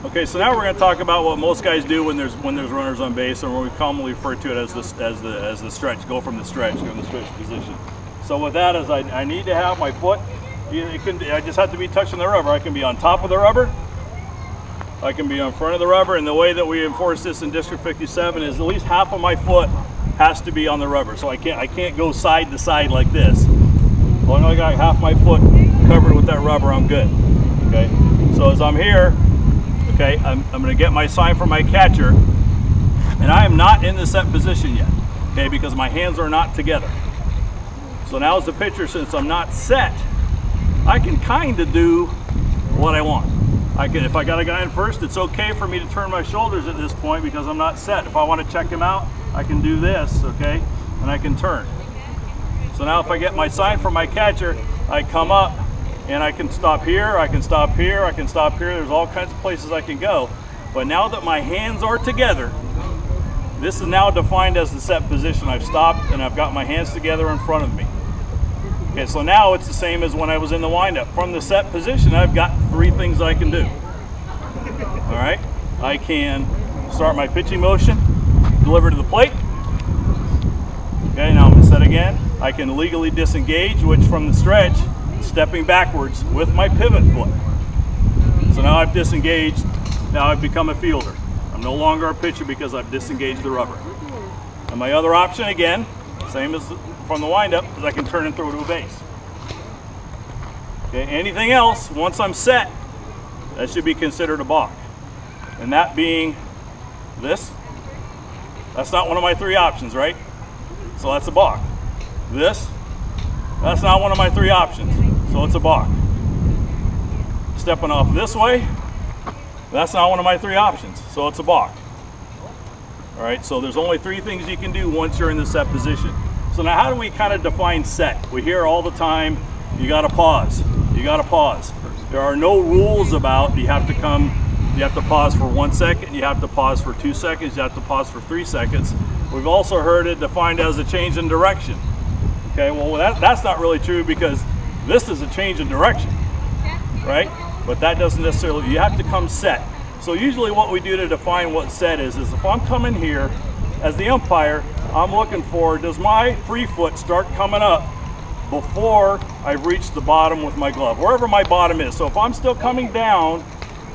Okay, so now we're going to talk about what most guys do when there's runners on base, or what we commonly refer to it as the stretch. Go from the stretch, go in the stretch position. So with that, is I need to have my foot. I just have to be touching the rubber. I can be on top of the rubber. I can be on front of the rubber, and the way that we enforce this in District 57 is at least half of my foot has to be on the rubber. So I can't go side to side like this. As long as I got half my foot covered with that rubber, I'm good. Okay. So as I'm here. Okay, I'm going to get my sign from my catcher, and I am not in the set position yet, okay, because my hands are not together. So now as the pitcher, since I'm not set, I can kind of do what I want. If I got a guy in first, it's okay for me to turn my shoulders at this point because I'm not set. If I want to check him out, I can do this, okay, and I can turn. So now if I get my sign from my catcher, I come up, and I can stop here, I can stop here, I can stop here. There's all kinds of places I can go. But now that my hands are together, this is now defined as the set position. I've stopped and I've got my hands together in front of me. Okay, so now it's the same as when I was in the windup. From the set position, I've got three things I can do. All right, I can start my pitching motion, deliver to the plate. Okay, now I'm gonna set again. I can legally disengage, which from the stretch, stepping backwards with my pivot foot. So now I've disengaged, now I've become a fielder. I'm no longer a pitcher because I've disengaged the rubber. And my other option again, same as from the windup, is I can turn and throw to a base. Okay, anything else, once I'm set, that should be considered a balk. And that being this, that's not one of my three options, right? So that's a balk. This, that's not one of my three options, so it's a balk. Stepping off this way, that's not one of my three options, so it's a balk. All right, so there's only three things you can do once you're in the set position. So now how do we kind of define set? We hear all the time, you gotta pause, you gotta pause. There are no rules about you have to pause for 1 second, you have to pause for 2 seconds, you have to pause for 3 seconds. We've also heard it defined as a change in direction. Okay, well that's not really true because this is a change in direction, right? But that doesn't necessarily, you have to come set. So usually what we do to define what set is if I'm coming here as the umpire, I'm looking for, does my free foot start coming up before I've reached the bottom with my glove, wherever my bottom is. So if I'm still coming down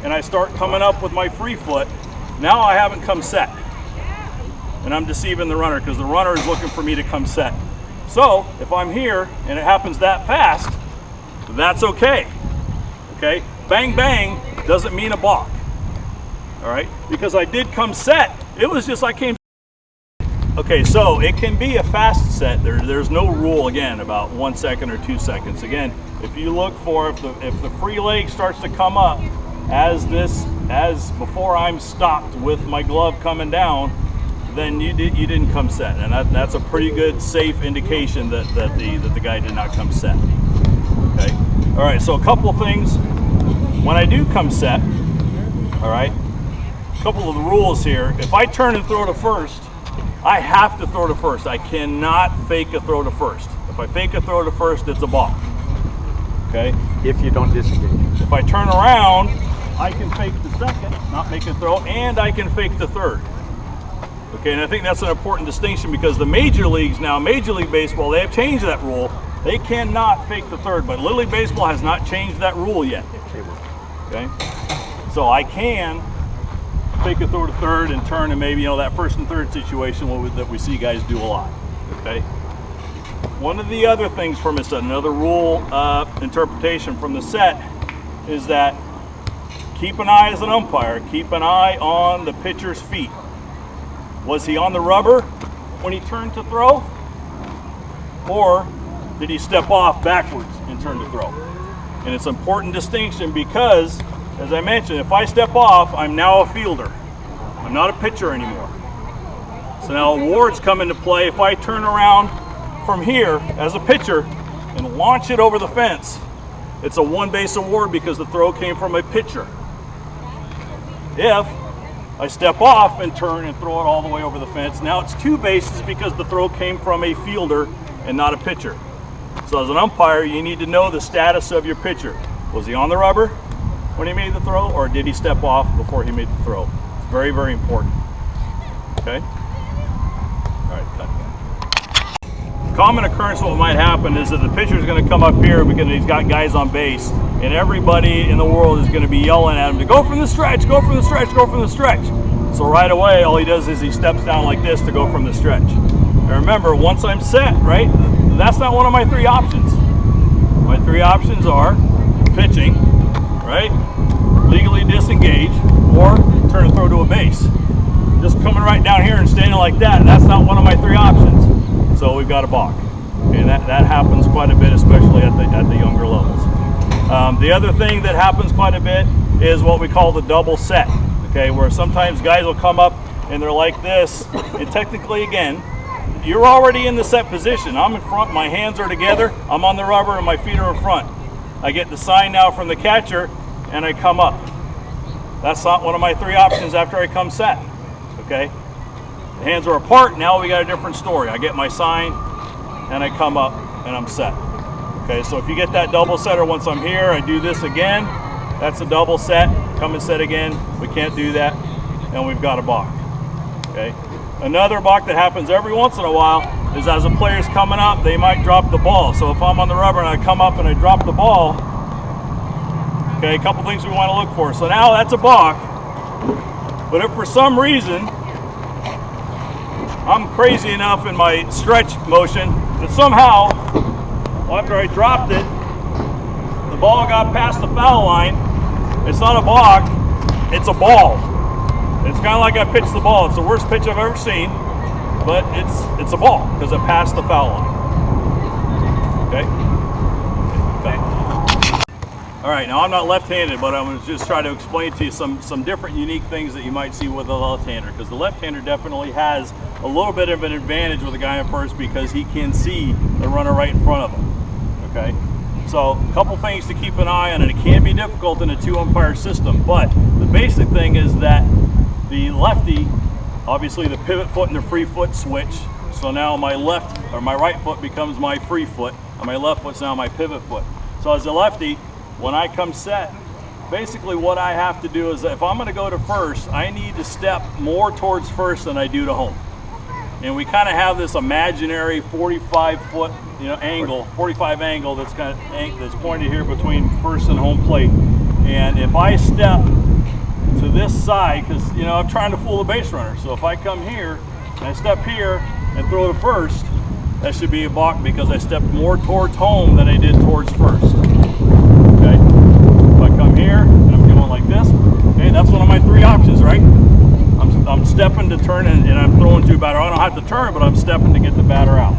and I start coming up with my free foot, now I haven't come set. And I'm deceiving the runner because the runner is looking for me to come set. So if I'm here and it happens that fast, that's okay. Okay, bang bang doesn't mean a balk. All right, because I did come set. It was just I came. Okay, so it can be a fast set. There's no rule again about 1 second or 2 seconds. Again, if you look for if the free leg starts to come up as before I'm stopped with my glove coming down, then you didn't come set, and that's a pretty good safe indication that the guy did not come set. Okay, all right. So a couple of things when I do come set. All right, a couple of the rules here. If I turn and throw to first, I have to throw to first. I cannot fake a throw to first. If I fake a throw to first, it's a balk. Okay. If you don't disengage. If I turn around, I can fake the second, not make a throw, and I can fake the third. Okay, and I think that's an important distinction because the major leagues now, Major League Baseball, they have changed that rule. They cannot fake the third, but Little League Baseball has not changed that rule yet. Okay, so I can fake a throw to third and turn, and maybe that first and third situation that we see guys do a lot. Okay. One of the other things from another rule interpretation from the set is that keep an eye as an umpire. Keep an eye on the pitcher's feet. Was he on the rubber when he turned to throw? Or did he step off backwards and turn to throw? And it's an important distinction because, as I mentioned, if I step off, I'm now a fielder. I'm not a pitcher anymore. So now awards come into play. If I turn around from here as a pitcher and launch it over the fence, it's a one-base award because the throw came from a pitcher. If I step off and turn and throw it all the way over the fence, now it's 2 bases because the throw came from a fielder and not a pitcher. So as an umpire, you need to know the status of your pitcher. Was he on the rubber? when he made the throw, or did he step off before he made the throw? It's very, very important. Okay? All right, cut again. Common occurrence, what might happen is that the pitcher is going to come up here because he's got guys on base, and everybody in the world is going to be yelling at him to go from the stretch, go from the stretch, go from the stretch. So right away, all he does is he steps down like this to go from the stretch. And remember, once I'm set, right, that's not one of my three options. My three options are pitching, right, legally disengage, or turn a throw to a base. Just coming right down here and standing like that, that's not one of my three options. So we've got a balk. And that happens quite a bit, especially at the younger levels. The other thing that happens quite a bit is what we call the double set, okay, where sometimes guys will come up and they're like this, and technically, again, you're already in the set position. I'm in front, my hands are together, I'm on the rubber, and my feet are in front. I get the sign now from the catcher, and I come up. That's not one of my three options after I come set, okay? The hands are apart, now we got a different story. I get my sign, and I come up, and I'm set. Okay, so if you get that double setter, once I'm here, I do this again, that's a double set, come and set again, we can't do that, and we've got a balk, okay? Another balk that happens every once in a while is as a player's coming up, they might drop the ball. So if I'm on the rubber and I come up and I drop the ball, okay, a couple things we want to look for. So now that's a balk, but if for some reason I'm crazy enough in my stretch motion that somehow, after I dropped it, the ball got past the foul line, it's not a balk, it's a ball. It's kind of like I pitched the ball. It's the worst pitch I've ever seen, but it's a ball because it passed the foul line. Okay? All right, now I'm not left-handed, but I'm going to just try to explain to you some different unique things that you might see with a left-hander, because the left-hander definitely has a little bit of an advantage with the guy at first because he can see the runner right in front of him. Okay? So a couple things to keep an eye on, and it can be difficult in a two-umpire system, but the basic thing is that the lefty, obviously the pivot foot and the free foot switch. So now my left or my right foot becomes my free foot, and my left foot's now my pivot foot. So as a lefty, when I come set, basically what I have to do is if I'm going to go to first, I need to step more towards first than I do to home. And we kind of have this imaginary 45 foot, angle, 45 angle that's that's pointed here between first and home plate. And if I step to this side, because I'm trying to fool the base runner, so if I come here and I step here and throw to first, that should be a balk because I stepped more towards home than I did towards first. Okay, if I come here and I'm going like this, okay, that's one of my three options, right? I'm stepping to turn and I'm throwing to batter. I don't have to turn, but I'm stepping to get the batter out.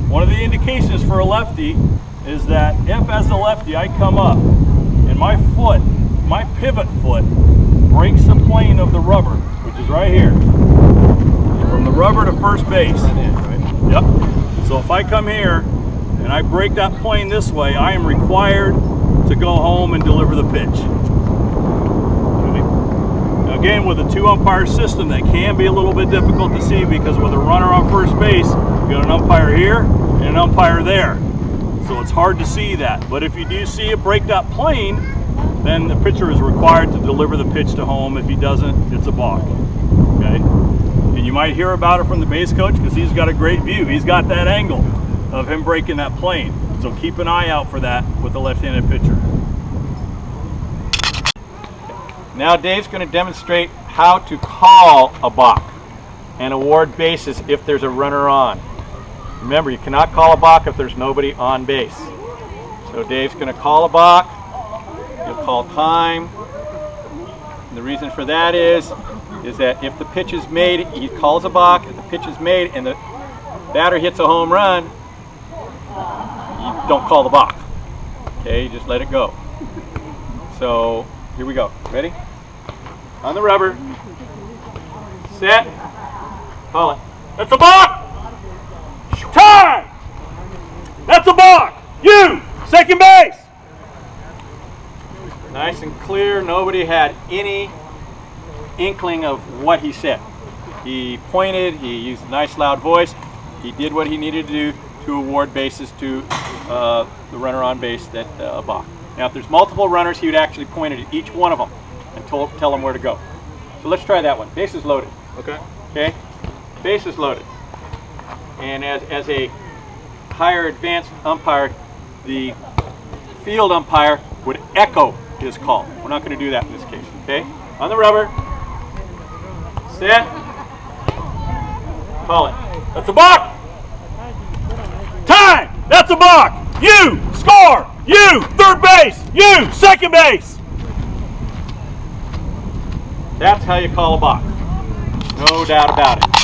One of the indications for a lefty is that if as a lefty I come up and my pivot foot breaks the plane of the rubber, which is right here, from the rubber to first base. Yep. So if I come here and I break that plane this way, I am required to go home and deliver the pitch. Okay. Now again, with a two-umpire system, that can be a little bit difficult to see because with a runner on first base, you got an umpire here and an umpire there. So it's hard to see that. But if you do see it break that plane, then the pitcher is required to deliver the pitch to home. If he doesn't, it's a balk. Okay? And you might hear about it from the base coach because he's got a great view. He's got that angle of him breaking that plane. So keep an eye out for that with the left-handed pitcher. Now Dave's going to demonstrate how to call a balk and award bases if there's a runner on. Remember, you cannot call a balk if there's nobody on base. So Dave's going to call a balk. He'll call time. And the reason for that is that if the pitch is made, he calls a balk. If the pitch is made and the batter hits a home run, you don't call the balk. Okay, you just let it go. So here we go. Ready? On the rubber. Set. Call it. That's a balk! Time! That's a balk! You! Second base! Nice and clear. Nobody had any inkling of what he said. He pointed, he used a nice loud voice, he did what he needed to do to award bases to the runner on base that balk. Now, if there's multiple runners, he would actually point at each one of them and tell them where to go. So let's try that one. Bases loaded. Okay. Okay? Bases loaded. And as a higher advanced umpire, the field umpire would echo his call. We're not going to do that in this case. Okay? On the rubber. Set. Call it. That's a balk. Time. That's a balk. You score. You third base. You second base. That's how you call a balk. No doubt about it.